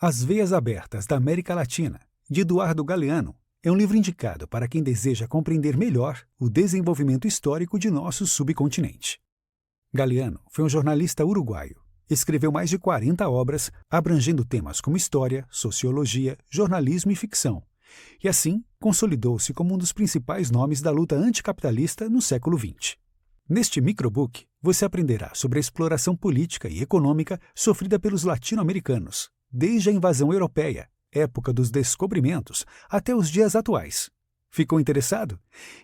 As Veias Abertas da América Latina, de Eduardo Galeano, é um livro indicado para quem deseja compreender melhor o desenvolvimento histórico de nosso subcontinente. Galeano foi um jornalista uruguaio. Escreveu mais de 40 obras abrangendo temas como história, sociologia, jornalismo e ficção, e assim consolidou-se como um dos principais nomes da luta anticapitalista no século XX. Neste microbook, você aprenderá sobre a exploração política e econômica sofrida pelos latino-americanos, desde a invasão europeia, época dos descobrimentos, até os dias atuais. Ficou interessado?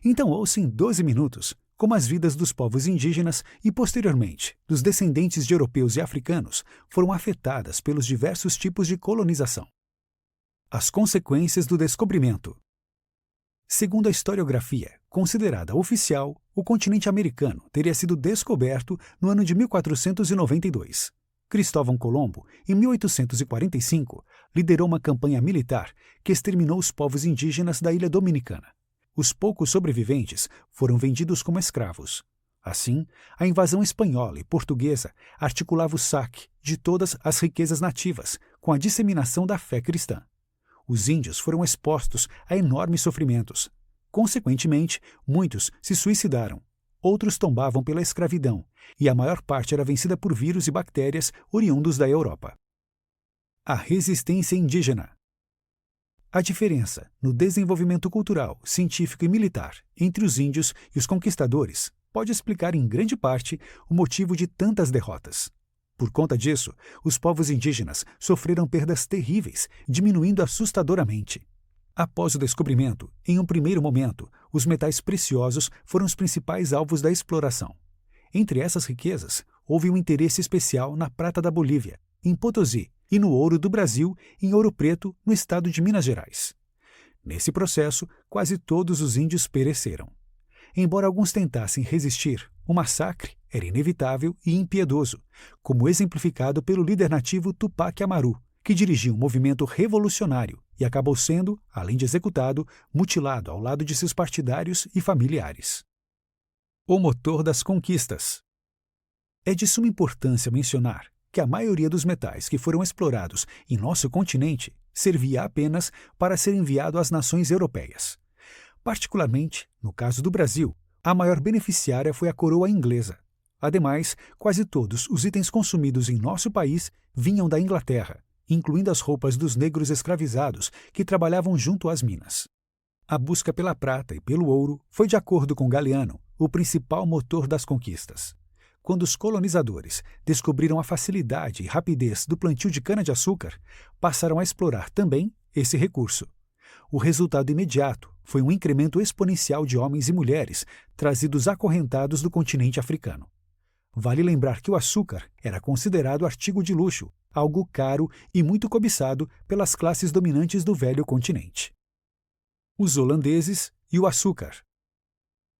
Então ouça em 12 minutos como as vidas dos povos indígenas e, posteriormente, dos descendentes de europeus e africanos foram afetadas pelos diversos tipos de colonização. As consequências do descobrimento. Segundo a historiografia, considerada oficial, o continente americano teria sido descoberto no ano de 1492. Cristóvão Colombo, em 1845, liderou uma campanha militar que exterminou os povos indígenas da ilha dominicana. Os poucos sobreviventes foram vendidos como escravos. Assim, a invasão espanhola e portuguesa articulava o saque de todas as riquezas nativas com a disseminação da fé cristã. Os índios foram expostos a enormes sofrimentos. Consequentemente, muitos se suicidaram, outros tombavam pela escravidão, e a maior parte era vencida por vírus e bactérias oriundos da Europa. A resistência indígena. A diferença no desenvolvimento cultural, científico e militar entre os índios e os conquistadores pode explicar em grande parte o motivo de tantas derrotas. Por conta disso, os povos indígenas sofreram perdas terríveis, diminuindo assustadoramente. Após o descobrimento, em um primeiro momento, os metais preciosos foram os principais alvos da exploração. Entre essas riquezas, houve um interesse especial na prata da Bolívia, em Potosí, e no ouro do Brasil, em Ouro Preto, no estado de Minas Gerais. Nesse processo, quase todos os índios pereceram. Embora alguns tentassem resistir, o massacre era inevitável e impiedoso, como exemplificado pelo líder nativo Tupac Amaru, que dirigia um movimento revolucionário e acabou sendo, além de executado, mutilado ao lado de seus partidários e familiares. O motor das conquistas. É de suma importância mencionar que a maioria dos metais que foram explorados em nosso continente servia apenas para ser enviado às nações europeias. Particularmente, no caso do Brasil, a maior beneficiária foi a coroa inglesa. Ademais, quase todos os itens consumidos em nosso país vinham da Inglaterra, incluindo as roupas dos negros escravizados que trabalhavam junto às minas. A busca pela prata e pelo ouro foi, de acordo com Galeano, o principal motor das conquistas. Quando os colonizadores descobriram a facilidade e rapidez do plantio de cana-de-açúcar, passaram a explorar também esse recurso. O resultado imediato foi um incremento exponencial de homens e mulheres trazidos acorrentados do continente africano. Vale lembrar que o açúcar era considerado artigo de luxo, algo caro e muito cobiçado pelas classes dominantes do velho continente. Os holandeses e o açúcar.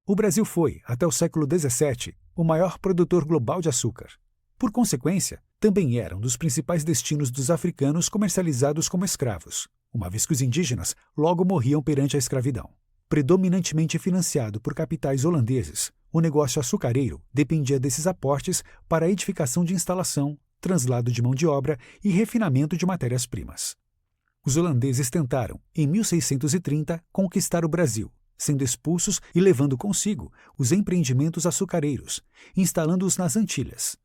O Brasil foi, até o século XVII, o maior produtor global de açúcar. Por consequência, também era um dos principais destinos dos africanos comercializados como escravos, uma vez que os indígenas logo morriam perante a escravidão. Predominantemente financiado por capitais holandeses, o negócio açucareiro dependia desses aportes para a edificação de instalação, translado de mão de obra e refinamento de matérias-primas. Os holandeses tentaram, em 1630, conquistar o Brasil, sendo expulsos e levando consigo os empreendimentos açucareiros, instalando-os nas Antilhas.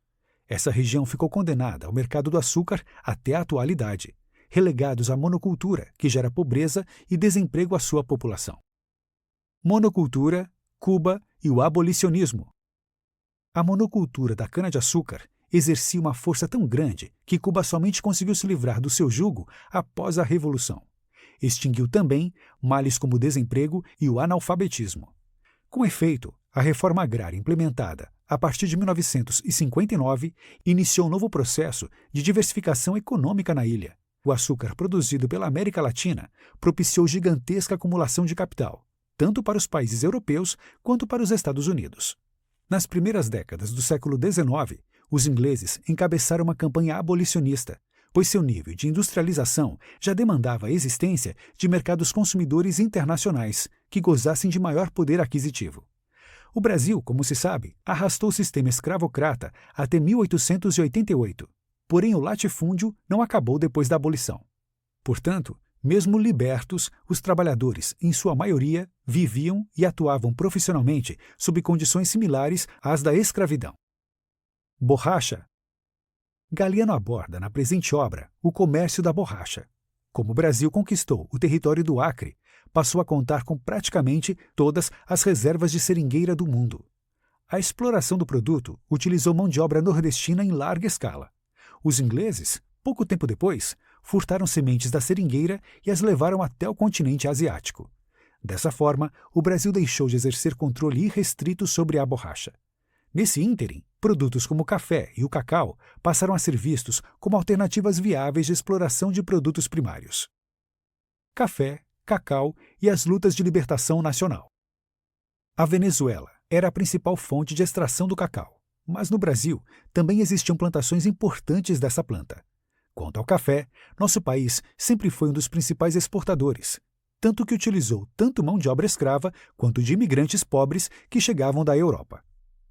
Essa região ficou condenada ao mercado do açúcar até a atualidade, relegados à monocultura, que gera pobreza e desemprego à sua população. Monocultura, Cuba e o abolicionismo. A monocultura da cana-de-açúcar exercia uma força tão grande que Cuba somente conseguiu se livrar do seu jugo após a Revolução. Extinguiu também males como o desemprego e o analfabetismo. Com efeito, a reforma agrária implementada a partir de 1959 iniciou um novo processo de diversificação econômica na ilha. O açúcar produzido pela América Latina propiciou gigantesca acumulação de capital, tanto para os países europeus quanto para os Estados Unidos. Nas primeiras décadas do século XIX, os ingleses encabeçaram uma campanha abolicionista, pois seu nível de industrialização já demandava a existência de mercados consumidores internacionais que gozassem de maior poder aquisitivo. O Brasil, como se sabe, arrastou o sistema escravocrata até 1888. Porém, o latifúndio não acabou depois da abolição. Portanto, mesmo libertos, os trabalhadores, em sua maioria, viviam e atuavam profissionalmente sob condições similares às da escravidão. Borracha. Galiano aborda na presente obra o comércio da borracha. Como o Brasil conquistou o território do Acre, passou a contar com praticamente todas as reservas de seringueira do mundo. A exploração do produto utilizou mão de obra nordestina em larga escala. Os ingleses, pouco tempo depois, furtaram sementes da seringueira e as levaram até o continente asiático. Dessa forma, o Brasil deixou de exercer controle irrestrito sobre a borracha. Nesse ínterim, produtos como o café e o cacau passaram a ser vistos como alternativas viáveis de exploração de produtos primários. Café, cacau e as lutas de libertação nacional. A Venezuela era a principal fonte de extração do cacau, mas no Brasil também existiam plantações importantes dessa planta. Quanto ao café, nosso país sempre foi um dos principais exportadores, tanto que utilizou tanto mão de obra escrava quanto de imigrantes pobres que chegavam da Europa.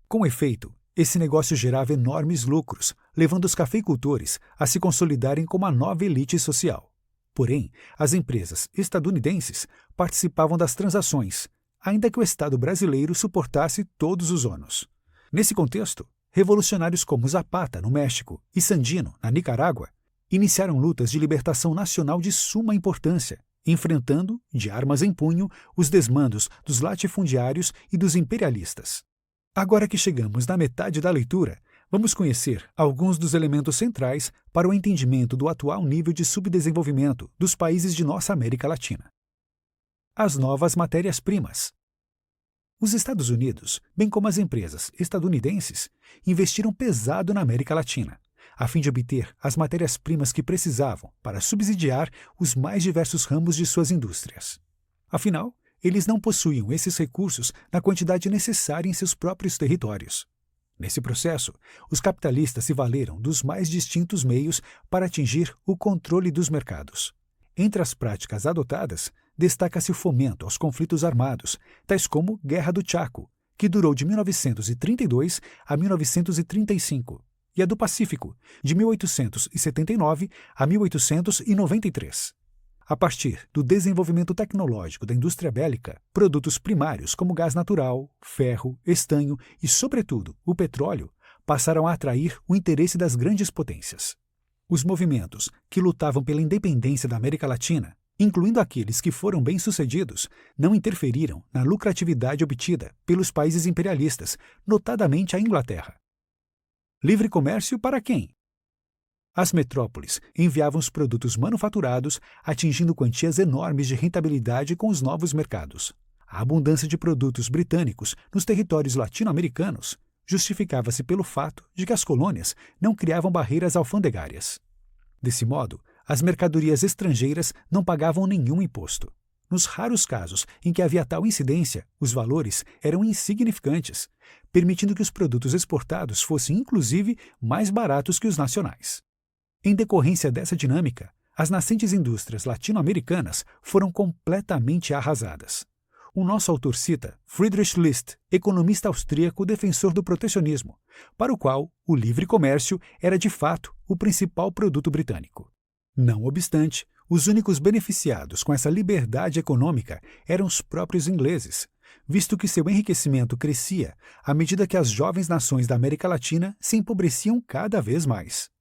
Com efeito, esse negócio gerava enormes lucros, levando os cafeicultores a se consolidarem como a nova elite social. Porém, as empresas estadunidenses participavam das transações, ainda que o Estado brasileiro suportasse todos os ônus. Nesse contexto, revolucionários como Zapata, no México, e Sandino, na Nicarágua, iniciaram lutas de libertação nacional de suma importância, enfrentando, de armas em punho, os desmandos dos latifundiários e dos imperialistas. Agora que chegamos na metade da leitura, vamos conhecer alguns dos elementos centrais para o entendimento do atual nível de subdesenvolvimento dos países de nossa América Latina. As novas matérias-primas. Os Estados Unidos, bem como as empresas estadunidenses, investiram pesado na América Latina, a fim de obter as matérias-primas que precisavam para subsidiar os mais diversos ramos de suas indústrias. Afinal, eles não possuíam esses recursos na quantidade necessária em seus próprios territórios. Nesse processo, os capitalistas se valeram dos mais distintos meios para atingir o controle dos mercados. Entre as práticas adotadas, destaca-se o fomento aos conflitos armados, tais como Guerra do Chaco, que durou de 1932 a 1935, e a do Pacífico, de 1879 a 1893. A partir do desenvolvimento tecnológico da indústria bélica, produtos primários como gás natural, ferro, estanho e, sobretudo, o petróleo, passaram a atrair o interesse das grandes potências. Os movimentos que lutavam pela independência da América Latina, incluindo aqueles que foram bem-sucedidos, não interferiram na lucratividade obtida pelos países imperialistas, notadamente a Inglaterra. Livre comércio para quem? As metrópoles enviavam os produtos manufaturados, atingindo quantias enormes de rentabilidade com os novos mercados. A abundância de produtos britânicos nos territórios latino-americanos justificava-se pelo fato de que as colônias não criavam barreiras alfandegárias. Desse modo, as mercadorias estrangeiras não pagavam nenhum imposto. Nos raros casos em que havia tal incidência, os valores eram insignificantes, permitindo que os produtos exportados fossem inclusive mais baratos que os nacionais. Em decorrência dessa dinâmica, as nascentes indústrias latino-americanas foram completamente arrasadas. O nosso autor cita Friedrich List, economista austríaco defensor do protecionismo, para o qual o livre comércio era de fato o principal produto britânico. Não obstante, os únicos beneficiados com essa liberdade econômica eram os próprios ingleses, visto que seu enriquecimento crescia à medida que as jovens nações da América Latina se empobreciam cada vez mais.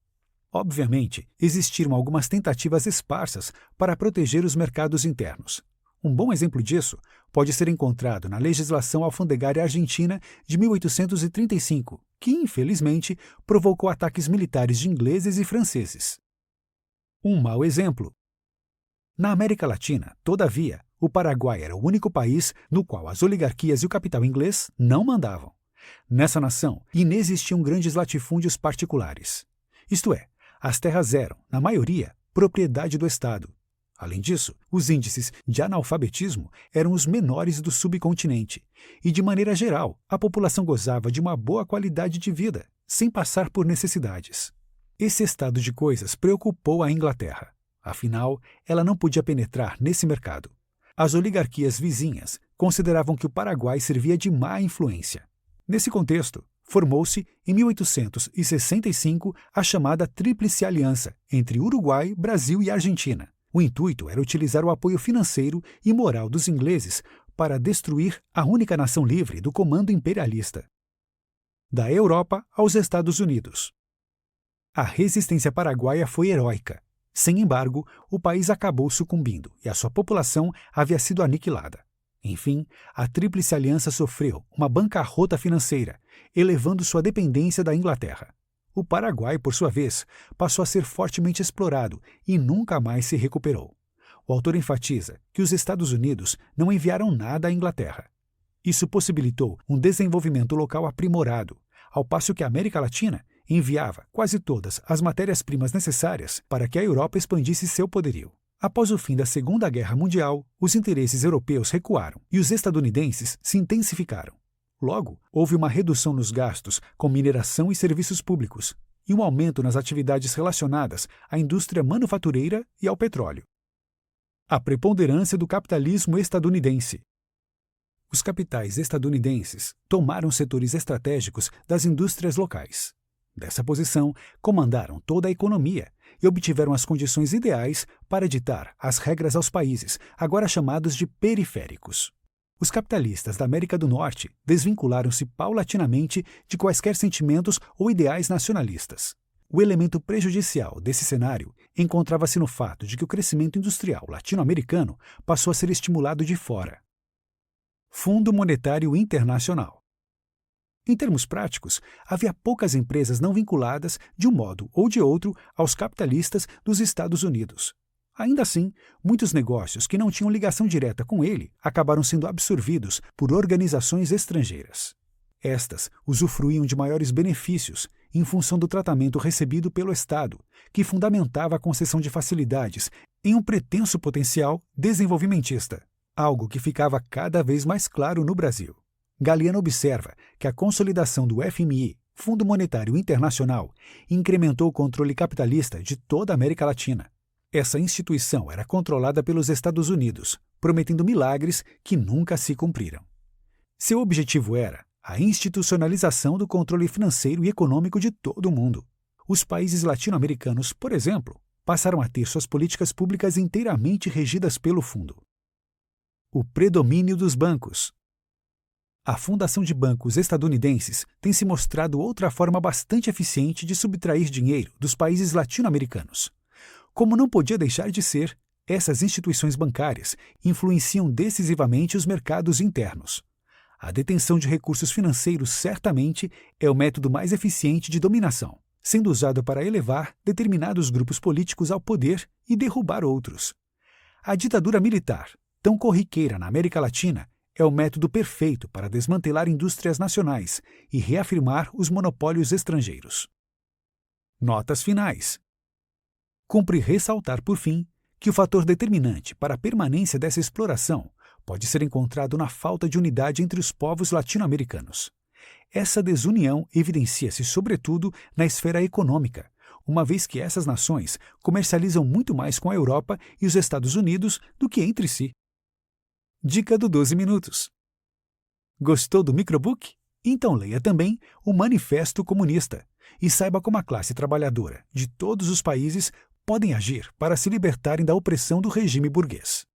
Obviamente, existiram algumas tentativas esparsas para proteger os mercados internos. Um bom exemplo disso pode ser encontrado na legislação alfandegária argentina de 1835, que, infelizmente, provocou ataques militares de ingleses e franceses. Um mau exemplo. Na América Latina, todavia, o Paraguai era o único país no qual as oligarquias e o capital inglês não mandavam. Nessa nação, inexistiam grandes latifúndios particulares. Isto é, as terras eram, na maioria, propriedade do Estado. Além disso, os índices de analfabetismo eram os menores do subcontinente e, de maneira geral, a população gozava de uma boa qualidade de vida, sem passar por necessidades. Esse estado de coisas preocupou a Inglaterra. Afinal, ela não podia penetrar nesse mercado. As oligarquias vizinhas consideravam que o Paraguai servia de má influência. Nesse contexto, Formou-se, em 1865, a chamada Tríplice Aliança entre Uruguai, Brasil e Argentina. O intuito era utilizar o apoio financeiro e moral dos ingleses para destruir a única nação livre do comando imperialista. Da Europa aos Estados Unidos. A resistência paraguaia foi heróica. Sem embargo, o país acabou sucumbindo e a sua população havia sido aniquilada. Enfim, a Tríplice Aliança sofreu uma bancarrota financeira, elevando sua dependência da Inglaterra. O Paraguai, por sua vez, passou a ser fortemente explorado e nunca mais se recuperou. O autor enfatiza que os Estados Unidos não enviaram nada à Inglaterra. Isso possibilitou um desenvolvimento local aprimorado, ao passo que a América Latina enviava quase todas as matérias-primas necessárias para que a Europa expandisse seu poderio. Após o fim da Segunda Guerra Mundial, os interesses europeus recuaram e os estadunidenses se intensificaram. Logo, houve uma redução nos gastos com mineração e serviços públicos e um aumento nas atividades relacionadas à indústria manufatureira e ao petróleo. A preponderância do capitalismo estadunidense. Os capitais estadunidenses tomaram setores estratégicos das indústrias locais. Dessa posição, comandaram toda a economia e obtiveram as condições ideais para ditar as regras aos países, agora chamados de periféricos. Os capitalistas da América do Norte desvincularam-se paulatinamente de quaisquer sentimentos ou ideais nacionalistas. O elemento prejudicial desse cenário encontrava-se no fato de que o crescimento industrial latino-americano passou a ser estimulado de fora. Fundo Monetário Internacional. Em termos práticos, havia poucas empresas não vinculadas, de um modo ou de outro, aos capitalistas dos Estados Unidos. Ainda assim, muitos negócios que não tinham ligação direta com ele acabaram sendo absorvidos por organizações estrangeiras. Estas usufruíam de maiores benefícios em função do tratamento recebido pelo Estado, que fundamentava a concessão de facilidades em um pretenso potencial desenvolvimentista, algo que ficava cada vez mais claro no Brasil. Galiano observa que a consolidação do FMI, Fundo Monetário Internacional, incrementou o controle capitalista de toda a América Latina. Essa instituição era controlada pelos Estados Unidos, prometendo milagres que nunca se cumpriram. Seu objetivo era a institucionalização do controle financeiro e econômico de todo o mundo. Os países latino-americanos, por exemplo, passaram a ter suas políticas públicas inteiramente regidas pelo fundo. O predomínio dos bancos. A fundação de bancos estadunidenses tem se mostrado outra forma bastante eficiente de subtrair dinheiro dos países latino-americanos. Como não podia deixar de ser, essas instituições bancárias influenciam decisivamente os mercados internos. A detenção de recursos financeiros certamente é o método mais eficiente de dominação, sendo usado para elevar determinados grupos políticos ao poder e derrubar outros. A ditadura militar, tão corriqueira na América Latina, é o método perfeito para desmantelar indústrias nacionais e reafirmar os monopólios estrangeiros. Notas finais. Cumpre ressaltar, por fim, que o fator determinante para a permanência dessa exploração pode ser encontrado na falta de unidade entre os povos latino-americanos. Essa desunião evidencia-se sobretudo na esfera econômica, uma vez que essas nações comercializam muito mais com a Europa e os Estados Unidos do que entre si. Dica do 12 minutos. Gostou do microbook? Então leia também o Manifesto Comunista e saiba como a classe trabalhadora de todos os países podem agir para se libertarem da opressão do regime burguês.